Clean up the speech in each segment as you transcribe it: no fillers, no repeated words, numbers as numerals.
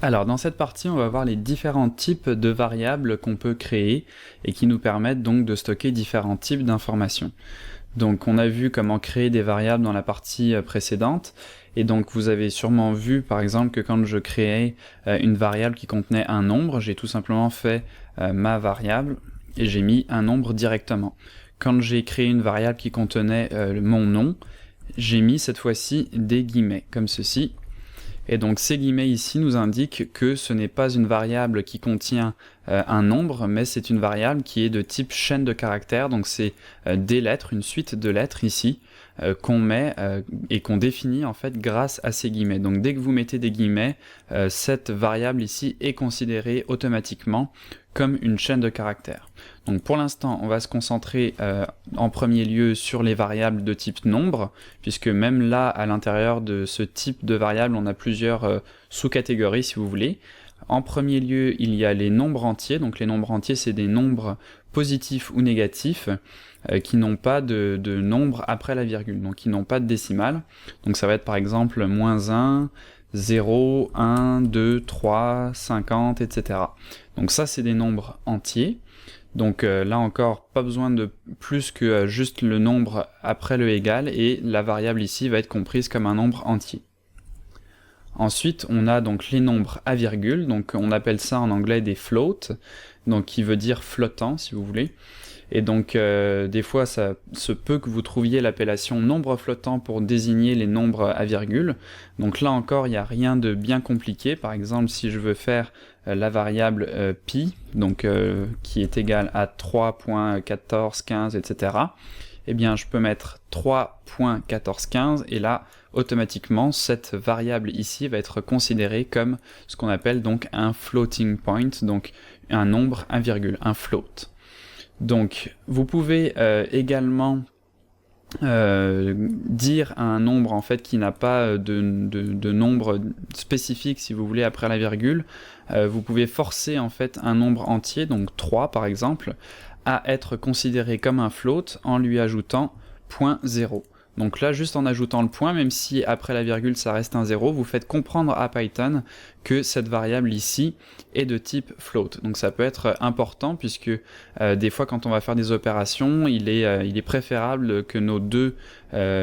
Alors dans cette partie, on va voir les différents types de variables qu'on peut créer et qui nous permettent donc de stocker différents types d'informations. Donc on a vu comment créer des variables dans la partie précédente, et donc vous avez sûrement vu par exemple que quand je créais une variable qui contenait un nombre, j'ai tout simplement fait ma variable et j'ai mis un nombre directement. Quand j'ai créé une variable qui contenait mon nom, j'ai mis cette fois-ci des guillemets, comme ceci. Et donc ces guillemets ici nous indiquent que ce n'est pas une variable qui contient un nombre, mais c'est une variable qui est de type chaîne de caractères, donc c'est des lettres, une suite de lettres ici, qu'on met et qu'on définit en fait grâce à ces guillemets. Donc dès que vous mettez des guillemets, cette variable ici est considérée automatiquement comme une chaîne de caractères. Donc pour l'instant, on va se concentrer en premier lieu sur les variables de type nombre, puisque même là, à l'intérieur de ce type de variable, on a plusieurs sous-catégories si vous voulez. En premier lieu, il y a les nombres entiers. Donc les nombres entiers, c'est des nombres positifs ou négatifs qui n'ont pas de nombre après la virgule, donc qui n'ont pas de décimale. Donc ça va être par exemple -1, 0, 1, 2, 3, 50, etc. Donc ça, c'est des nombres entiers. Donc là encore, pas besoin de plus que juste le nombre après le égal, et la variable ici va être comprise comme un nombre entier. Ensuite, on a donc les nombres à virgule, donc on appelle ça en anglais des floats, donc qui veut dire flottant si vous voulez. Et donc des fois ça se peut que vous trouviez l'appellation nombre flottant pour désigner les nombres à virgule. Donc là encore, il n'y a rien de bien compliqué. Par exemple, si je veux faire la variable pi, donc qui est égale à 3.1415, etc., eh bien je peux mettre 3.1415 et là automatiquement cette variable ici va être considérée comme ce qu'on appelle donc un floating point, donc un nombre à virgule, un float. Donc vous pouvez également dire à un nombre en fait qui n'a pas de nombre spécifique si vous voulez après la virgule, vous pouvez forcer en fait un nombre entier, donc 3 par exemple, à être considéré comme un float en lui ajoutant 0.0. Donc là, juste en ajoutant le point, même si après la virgule ça reste un 0, vous faites comprendre à Python que cette variable ici est de type float. Donc ça peut être important puisque des fois quand on va faire des opérations, il est préférable que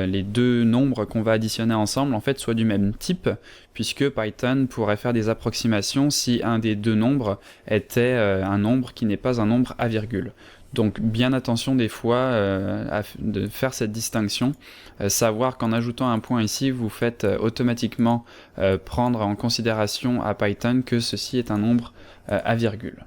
les deux nombres qu'on va additionner ensemble en fait soient du même type, puisque Python pourrait faire des approximations si un des deux nombres était un nombre qui n'est pas un nombre à virgule. Donc bien attention des fois de faire cette distinction, savoir qu'en ajoutant un point ici, vous faites automatiquement prendre en considération à Python que ceci est un nombre à virgule.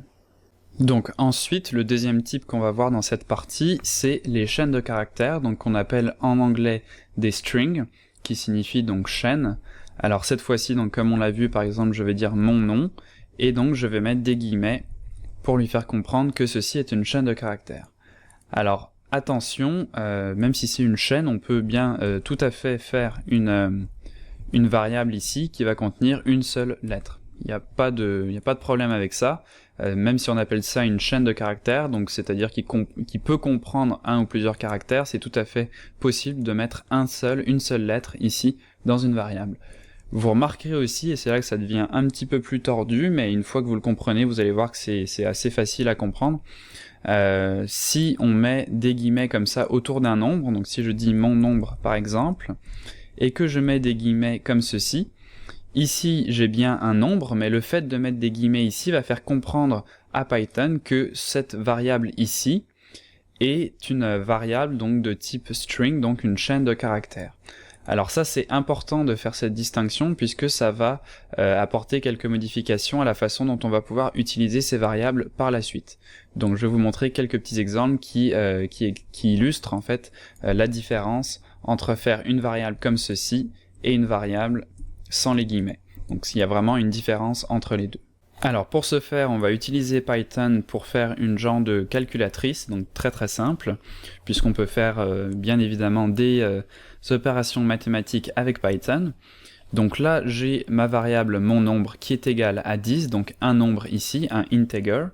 Donc ensuite, le deuxième type qu'on va voir dans cette partie, c'est les chaînes de caractères, donc qu'on appelle en anglais des strings, qui signifie donc chaîne. Alors cette fois-ci, donc comme on l'a vu par exemple, je vais dire mon nom, et donc je vais mettre des guillemets pour lui faire comprendre que ceci est une chaîne de caractères. Alors attention, même si c'est une chaîne, on peut bien tout à fait faire une variable ici qui va contenir une seule lettre. Il n'y a pas de problème avec ça, même si on appelle ça une chaîne de caractères, donc c'est-à-dire qui peut comprendre un ou plusieurs caractères, c'est tout à fait possible de mettre une seule lettre ici dans une variable. Vous remarquerez aussi, et c'est là que ça devient un petit peu plus tordu, mais une fois que vous le comprenez, vous allez voir que c'est assez facile à comprendre. Si on met des guillemets comme ça autour d'un nombre, donc si je dis mon nombre par exemple, et que je mets des guillemets comme ceci, ici j'ai bien un nombre, mais le fait de mettre des guillemets ici va faire comprendre à Python que cette variable ici est une variable donc de type string, donc une chaîne de caractères. Alors ça c'est important de faire cette distinction puisque ça va apporter quelques modifications à la façon dont on va pouvoir utiliser ces variables par la suite. Donc je vais vous montrer quelques petits exemples qui illustrent en fait la différence entre faire une variable comme ceci et une variable sans les guillemets. Donc il y a vraiment une différence entre les deux. Alors pour ce faire, on va utiliser Python pour faire une genre de calculatrice, donc très très simple, puisqu'on peut faire bien évidemment des opérations mathématiques avec Python. Donc là, j'ai ma variable mon nombre qui est égale à 10, donc un nombre ici, un integer,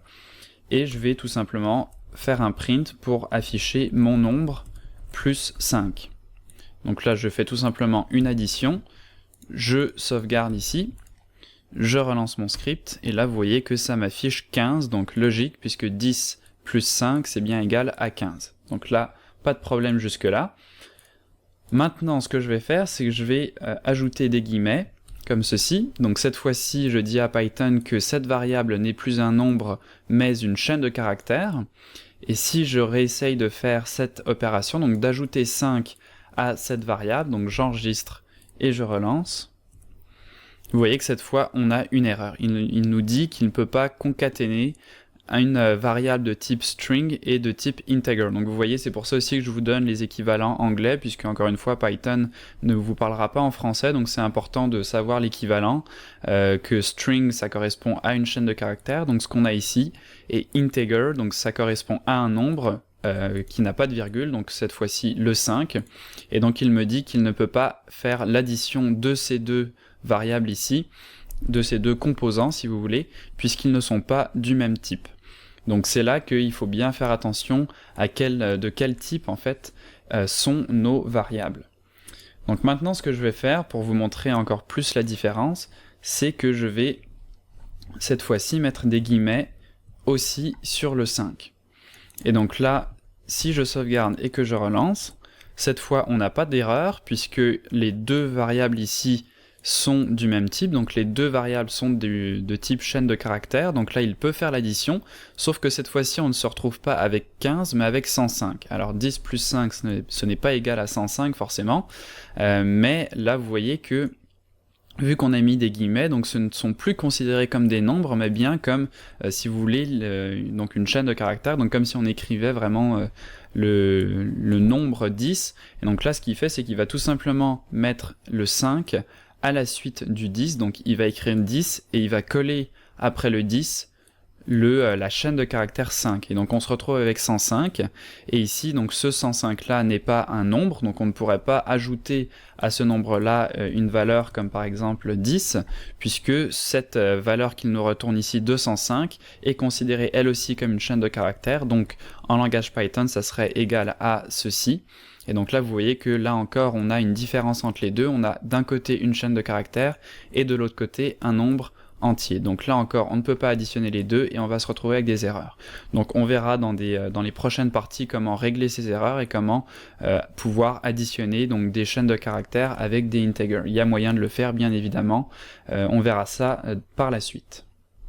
et je vais tout simplement faire un print pour afficher mon nombre plus 5. Donc là, je fais tout simplement une addition, je sauvegarde ici, je relance mon script, et là vous voyez que ça m'affiche 15, donc logique, puisque 10 plus 5, c'est bien égal à 15. Donc là, pas de problème jusque-là. Maintenant, ce que je vais faire, c'est que je vais ajouter des guillemets, comme ceci. Donc cette fois-ci, je dis à Python que cette variable n'est plus un nombre, mais une chaîne de caractères. Et si je réessaye de faire cette opération, donc d'ajouter 5 à cette variable, donc j'enregistre et je relance, vous voyez que cette fois, on a une erreur. Il nous dit qu'il ne peut pas concaténer une variable de type string et de type integer. Donc vous voyez, c'est pour ça aussi que je vous donne les équivalents anglais, puisque encore une fois, Python ne vous parlera pas en français, donc c'est important de savoir l'équivalent, que string, ça correspond à une chaîne de caractères, donc ce qu'on a ici, et integer, donc ça correspond à un nombre qui n'a pas de virgule, donc cette fois-ci le 5, et donc il me dit qu'il ne peut pas faire l'addition de ces deux variables ici, de ces deux composants si vous voulez, puisqu'ils ne sont pas du même type. Donc c'est là qu'il faut bien faire attention à de quel type en fait sont nos variables. Donc maintenant ce que je vais faire pour vous montrer encore plus la différence, c'est que je vais cette fois-ci mettre des guillemets aussi sur le 5. Et donc là, si je sauvegarde et que je relance, cette fois on n'a pas d'erreur puisque les deux variables ici sont du même type, donc les deux variables sont de type chaîne de caractères, donc là il peut faire l'addition, sauf que cette fois-ci on ne se retrouve pas avec 15 mais avec 105. Alors 10 plus 5 ce n'est pas égal à 105 forcément, mais là vous voyez que vu qu'on a mis des guillemets, donc ce ne sont plus considérés comme des nombres, mais bien comme, si vous voulez, donc une chaîne de caractères, donc comme si on écrivait vraiment le nombre 10, et donc là ce qu'il fait c'est qu'il va tout simplement mettre le 5 à la suite du 10, donc il va écrire 10 et il va coller après le 10 la chaîne de caractères 5, et donc on se retrouve avec 105, et ici donc ce 105 là n'est pas un nombre, donc on ne pourrait pas ajouter à ce nombre là une valeur comme par exemple 10, puisque cette valeur qu'il nous retourne ici 205 est considérée elle aussi comme une chaîne de caractères, donc en langage Python ça serait égal à ceci. Et donc là vous voyez que là encore on a une différence entre les deux, on a d'un côté une chaîne de caractères et de l'autre côté un nombre entier. Donc là encore on ne peut pas additionner les deux et on va se retrouver avec des erreurs. Donc on verra dans les prochaines parties comment régler ces erreurs et comment pouvoir additionner donc des chaînes de caractères avec des integers. Il y a moyen de le faire bien évidemment, on verra ça par la suite.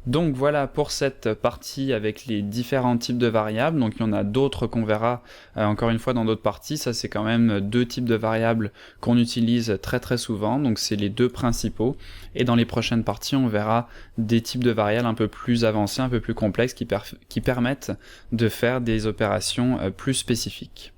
Donc voilà pour cette partie avec les différents types de variables, donc il y en a d'autres qu'on verra encore une fois dans d'autres parties, ça c'est quand même deux types de variables qu'on utilise très très souvent, donc c'est les deux principaux, et dans les prochaines parties on verra des types de variables un peu plus avancés, un peu plus complexes qui permettent de faire des opérations plus spécifiques.